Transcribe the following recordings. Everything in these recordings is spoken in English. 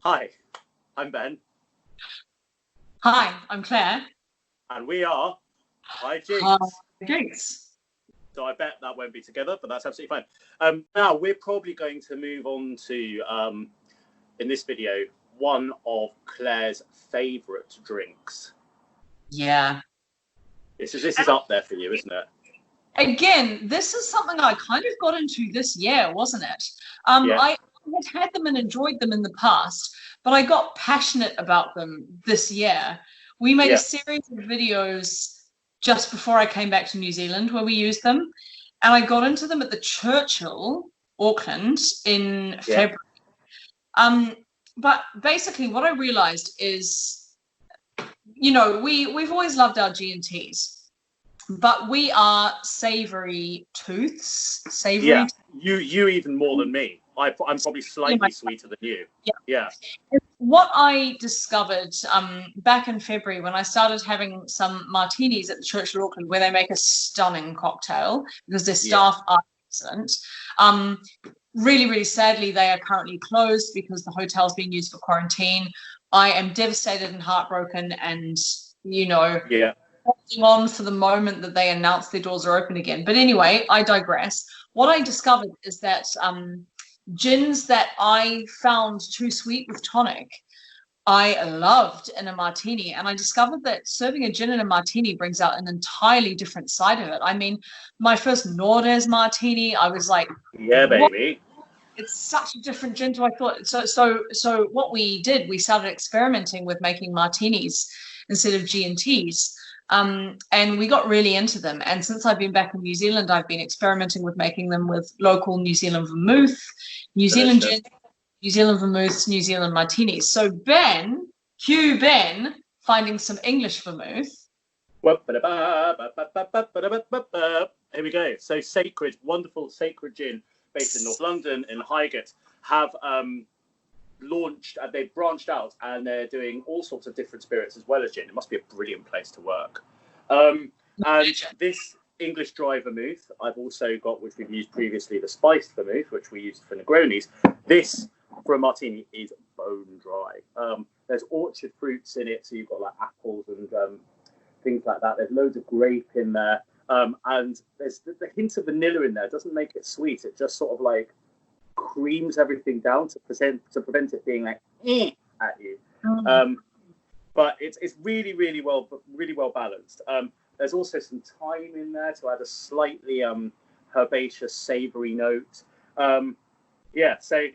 Hi, I'm Ben. Hi, I'm Claire. And we are Hi Jinx. Hi, Jinx. So I bet that won't be together, but that's absolutely fine. Now, we're probably going to move on to, in this video, one of Claire's favourite drinks. Yeah. This is up there for you, isn't it? Again, this is something I kind of got into this year, wasn't it? Yeah. I had them and enjoyed them in the past, but I got passionate about them this year. We made a series of videos just before I came back to New Zealand where we used them, and I got into them at the Churchill Auckland in February. But basically what I realized is, you know, we've always loved our G&Ts, but we are savoury tooths. Yeah, you even more than me. I'm probably slightly sweeter than you. Yeah. What I discovered back in February when I started having some martinis at the Churchill Auckland, where they make a stunning cocktail because their staff are excellent. Really, really sadly, they are currently closed because the hotel's being used for quarantine. I am devastated and heartbroken, and holding on for the moment that they announce their doors are open again. But anyway, I digress. What I discovered is that gins that I found too sweet with tonic, I loved in a martini, and I discovered that serving a gin in a martini brings out an entirely different side of it. I mean, my first Nordes martini, I was like, yeah, baby. It's such a different gin to I thought. So what we did, we started experimenting with making martinis instead of G&Ts. And we got really into them. And since I've been back in New Zealand, I've been experimenting with making them with local New Zealand vermouth, New Zealand gin, New Zealand vermouths, New Zealand martinis. So Ben, finding some English vermouth. Here we go. So Sacred, wonderful Sacred Gin, based in North London, in Highgate, have launched, they've branched out, and they're doing all sorts of different spirits as well as gin. It must be a brilliant place to work. And this English Dry Vermouth, I've also got, which we've used previously, the spiced vermouth, which we used for Negronis. This, for a martini, is bone dry. There's orchard fruits in it, so you've got like apples and things like that. There's loads of grape in there. And there's the hint of vanilla in there. It doesn't make it sweet. It just sort of like creams everything down to prevent it being like at you. But it's really, really well balanced. There's also some thyme in there to add a slightly herbaceous, savoury note. So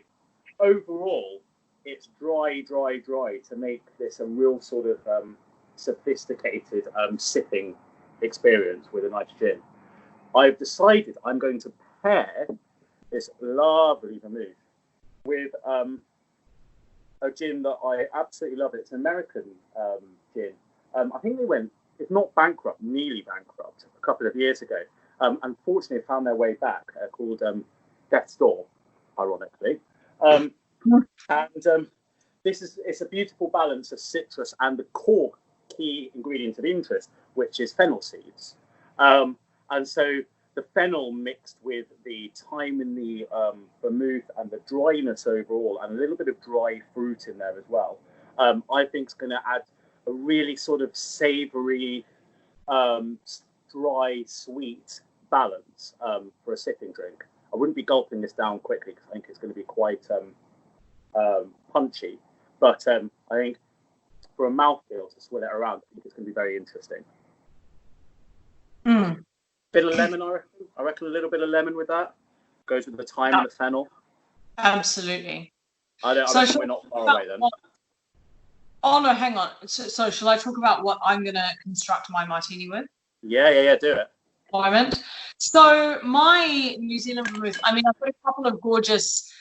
overall, it's dry to make this a real sort of sophisticated sipping experience with a nice gin. I've decided I'm going to pair this lovely vermouth with a gin that I absolutely love. It's an American gin. I think they went, if not bankrupt, nearly bankrupt a couple of years ago. Unfortunately, found their way back, called Death's Door, ironically. It's a beautiful balance of citrus and the core key ingredient of interest, which is fennel seeds. And so the fennel mixed with the thyme in the vermouth and the dryness overall, and a little bit of dry fruit in there as well, I think is going to add a really sort of savoury, dry, sweet balance for a sipping drink. I wouldn't be gulping this down quickly because I think it's going to be quite punchy. But I think for a mouthfeel to swirl it around, I think it's going to be very interesting. Bit of lemon, I reckon a little bit of lemon with that goes with the thyme and the fennel. Absolutely. I reckon we're not far away then. Oh no, hang on. So shall I talk about what I'm going to construct my martini with? Yeah, do it. So my New Zealand vermouth, I mean, I've got a couple of gorgeous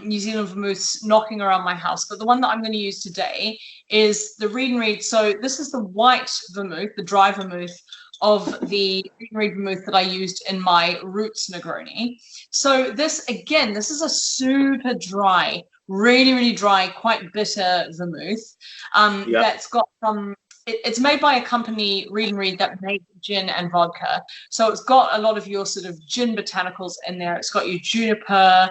New Zealand vermouths knocking around my house, but the one that I'm going to use today is the Reid Reid. So this is the white vermouth, the dry vermouth of the Reid Reid vermouth that I used in my Roots Negroni. So this is a super dry, really, really dry, quite bitter vermouth that's got some it's made by a company, Reid Reid, that make gin and vodka. So it's got a lot of your sort of gin botanicals in there. It's got your juniper,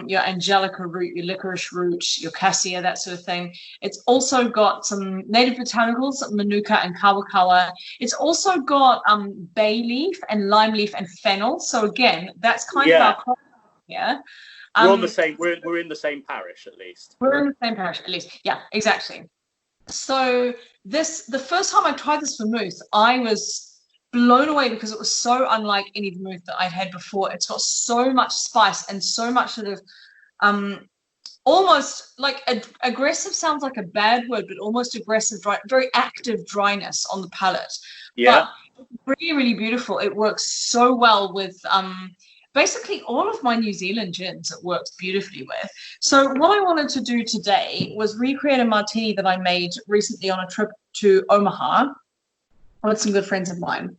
your angelica root, your licorice root, your cassia, that sort of thing. It's also got some native botanicals, manuka and kawakawa. It's also got bay leaf and lime leaf and fennel. So again, that's kind of our crop here. We're on the same. We're in the same parish at least. We're in the same parish at least. Yeah, exactly. So the first time I tried this vermouth, I was blown away because it was so unlike any vermouth that I'd had before. It's got so much spice and so much sort of almost like aggressive sounds like a bad word, but almost aggressive, dry, very active dryness on the palate. Yeah. But really, really beautiful. It works so well with basically all of my New Zealand gins. It works beautifully with. So what I wanted to do today was recreate a martini that I made recently on a trip to Omaha with some good friends of mine.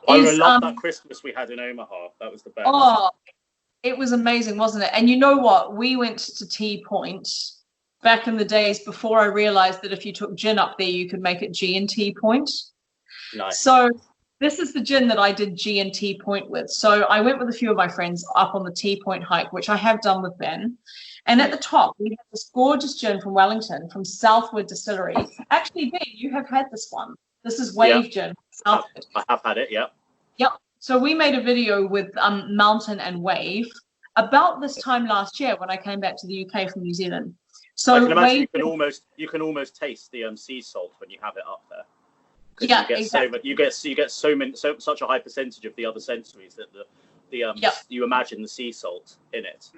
I love that Christmas we had in Omaha. That was the best. Oh, it was amazing, wasn't it? And you know what? We went to Tea Point back in the days before I realized that if you took gin up there, you could make it G&T Point. Nice. So this is the gin that I did G&T Point with. So I went with a few of my friends up on the Tea Point hike, which I have done with Ben. And at the top, we have this gorgeous gin from Wellington, from Southward Distillery. Actually, Ben, you have had this one. This is Wave Gin. Southward. I have had it, yeah. Yep. So we made a video with Mountain and Wave about this time last year when I came back to the UK from New Zealand. So I can imagine Wave, you can almost taste the sea salt when you have it up there. Yeah, you get exactly. you get such a high percentage of the other sensories that you imagine the sea salt in it.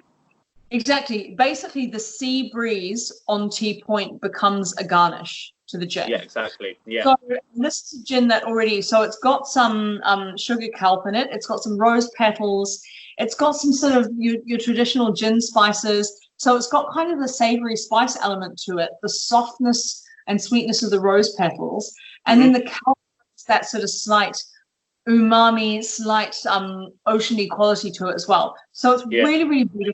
Exactly. Basically, the sea breeze on Tea Point becomes a garnish to the gin. Yeah, exactly. Yeah. So this is a gin that already, so it's got some sugar kelp in it. It's got some rose petals. It's got some sort of your traditional gin spices. So it's got kind of the savory spice element to it, the softness and sweetness of the rose petals. And then the kelp, that sort of slight umami, slight oceany quality to it as well. So it's really, really beautiful.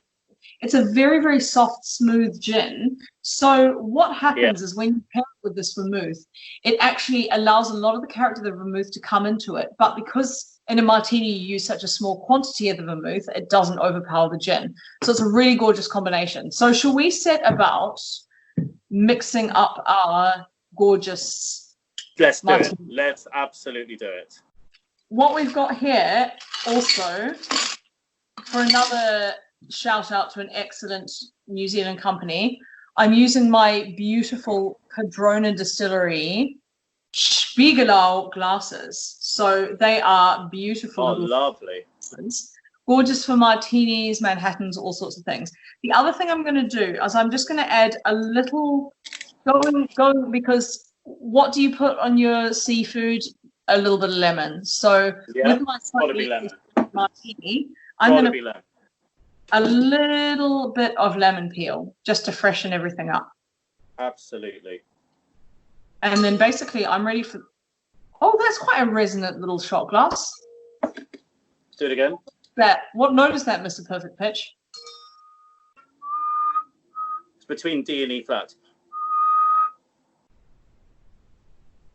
It's a very, very soft, smooth gin. So what happens is when you pair it with this vermouth, it actually allows a lot of the character of the vermouth to come into it. But because in a martini you use such a small quantity of the vermouth, it doesn't overpower the gin. So it's a really gorgeous combination. So shall we set about mixing up our gorgeous Let's martini? do it. Let's absolutely do it. What we've got here also, for another shout out to an excellent New Zealand company, I'm using my beautiful Cadrona Distillery Spiegelau glasses. So they are beautiful. Oh, lovely. Gorgeous for martinis, Manhattans, all sorts of things. The other thing I'm going to do is I'm just going to add a little, going because what do you put on your seafood? A little bit of lemon. So with my slightly martini, I'm going to a little bit of lemon peel just to freshen everything up. Absolutely. And then basically I'm ready for, oh, that's quite a resonant little shot glass. Do it again. What note is that, Mr. Perfect Pitch? It's between D and E flat.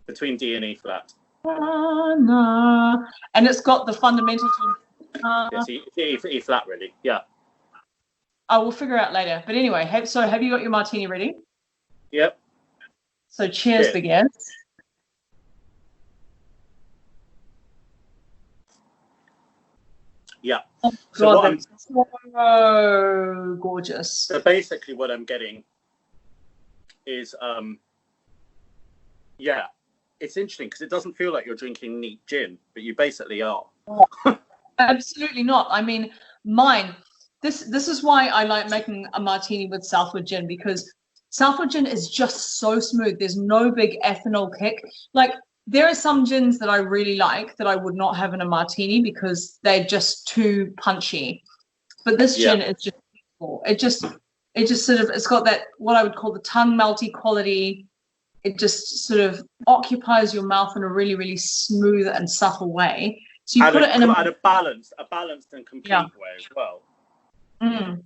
Between D and E flat. And it's got the fundamental tone. It's E flat, really. Yeah. I will figure out later. But anyway, have you got your martini ready? Yep. So cheers begins. Yeah. Oh, so God, so gorgeous. So basically what I'm getting is, it's interesting because it doesn't feel like you're drinking neat gin, but you basically are. Absolutely not. I mean, this is why I like making a martini with Southward gin, because Southward gin is just so smooth. There's no big ethanol kick. Like, there are some gins that I really like that I would not have in a martini because they're just too punchy. But this gin is just beautiful. It just sort of, it's got that, what I would call the tongue melty quality. It just sort of occupies your mouth in a really, really smooth and subtle way. So you put it in a balanced and complete way as well. Mm.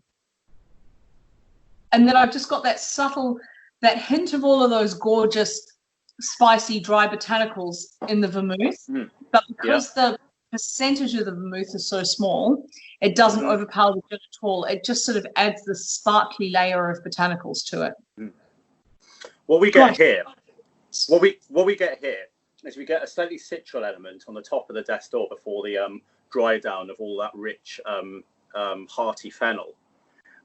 And then I've just got that subtle, that hint of all of those gorgeous spicy, dry botanicals in the vermouth, but because the percentage of the vermouth is so small, it doesn't overpower the gin at all. It just sort of adds the sparkly layer of botanicals to it. What we get here is we get a slightly citral element on the top of the death's door before the dry down of all that rich hearty fennel.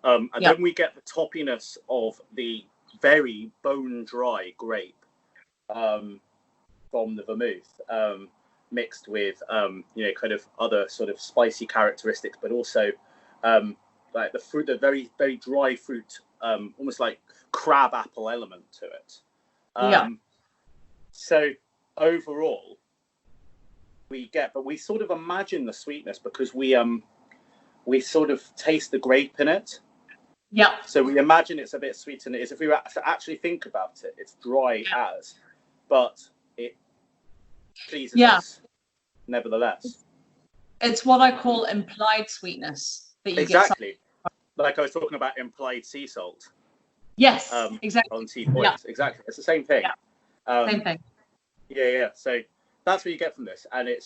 And then we get the toppiness of the very bone dry grape from the vermouth, mixed with kind of other sort of spicy characteristics, but also like the fruit, the very, very dry fruit, almost like crab apple element to it. So overall we sort of imagine the sweetness because we sort of taste the grape in it. So we imagine it's a bit sweeter than it is. If we were to actually think about it, it's dry but it pleases us nevertheless. It's what I call implied sweetness that you get. Like I was talking about implied sea salt. Yes, exactly. On tea points. Exactly. It's the same thing. Same thing. So that's what you get from this. And it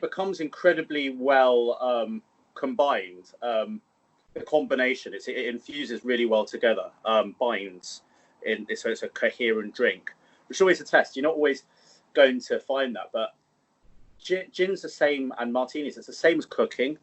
becomes incredibly well combined. The combination, it infuses really well together, binds in, so it's a coherent drink, which is always a test. You're not always going to find that, but gin's the same, and martinis, it's the same as cooking.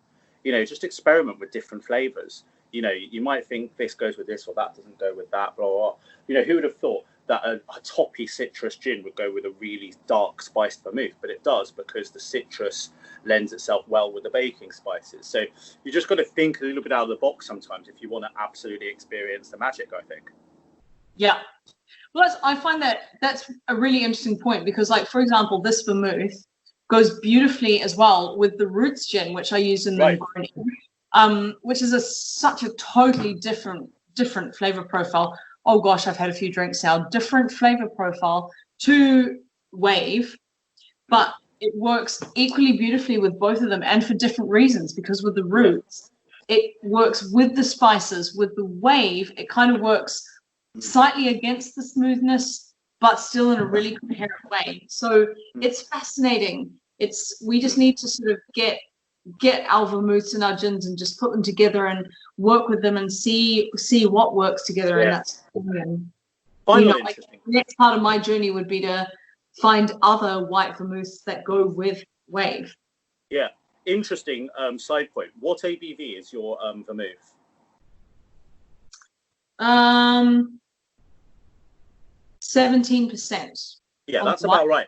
Just experiment with different flavors. You might think this goes with this or that doesn't go with that, blah, blah. Who would have thought that a toppy citrus gin would go with a really dark spiced vermouth? But it does, because the citrus lends itself well with the baking spices. So you just got to think a little bit out of the box sometimes if you want to absolutely experience the magic, I think. Yeah. Well, I find that's a really interesting point, because, like, for example, this vermouth goes beautifully as well with the roots gin, which I use in the Negroni, which is such a totally different flavor profile. Oh gosh, I've had a few drinks now. Different flavor profile to Wave, but it works equally beautifully with both of them, and for different reasons. Because with the roots, it works with the spices. With the Wave, it kind of works slightly against the smoothness, but still in a really coherent way. So it's fascinating. We just need to sort of get our vermouths and our gins and just put them together and work with them and see what works together. And that's interesting. The next part of my journey would be to find other white vermouths that go with Wave. Yeah, interesting. Side point: what ABV is your vermouth? 17%. Yeah, that's about right.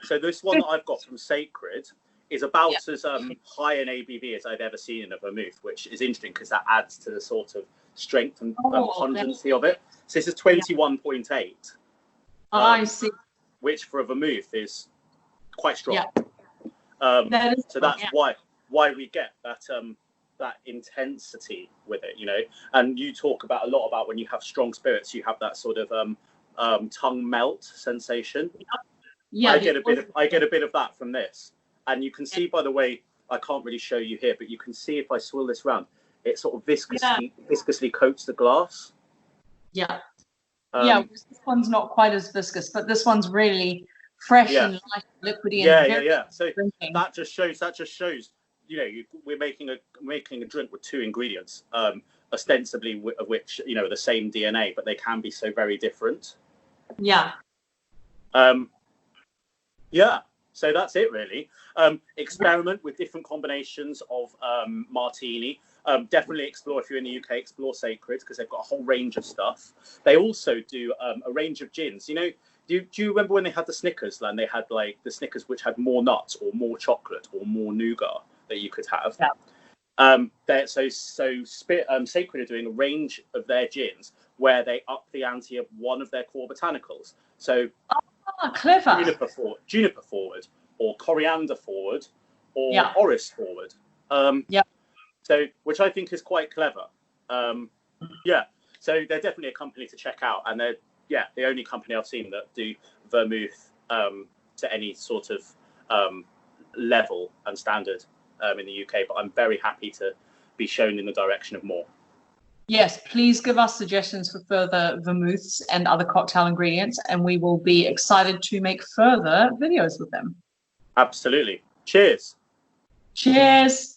So this one that I've got from Sacred is about as high an ABV as I've ever seen in a vermouth, which is interesting because that adds to the sort of strength and pungency of it. So this is 21.8. I see. Which for a vermouth is quite strong. So that's why we get that intensity with it, And you talk a lot about when you have strong spirits, you have that sort of tongue melt sensation. I get a bit of that from this, and you can see, by the way, I can't really show you here, but you can see if I swirl this round, it sort of viscously coats the glass. This one's not quite as viscous, but this one's really fresh and light, liquidy. So that just shows we're making a drink with two ingredients, ostensibly of which the same DNA, but they can be so very different. So that's it really. Experiment with different combinations of martini. Definitely explore, if you're in the UK, explore Sacred, because they've got a whole range of stuff. They also do a range of gins. Do you remember when they had the Snickers, and they had like the Snickers which had more nuts or more chocolate or more nougat that you could have? Sacred are doing a range of their gins where they up the ante of one of their core botanicals. So clever. Juniper forward, or coriander forward, or orris forward. So, which I think is quite clever. So they're definitely a company to check out, and they're the only company I've seen that do vermouth to any sort of level and standard in the UK. But I'm very happy to be shown in the direction of more. Yes, please give us suggestions for further vermouths and other cocktail ingredients, and we will be excited to make further videos with them. Absolutely. Cheers. Cheers.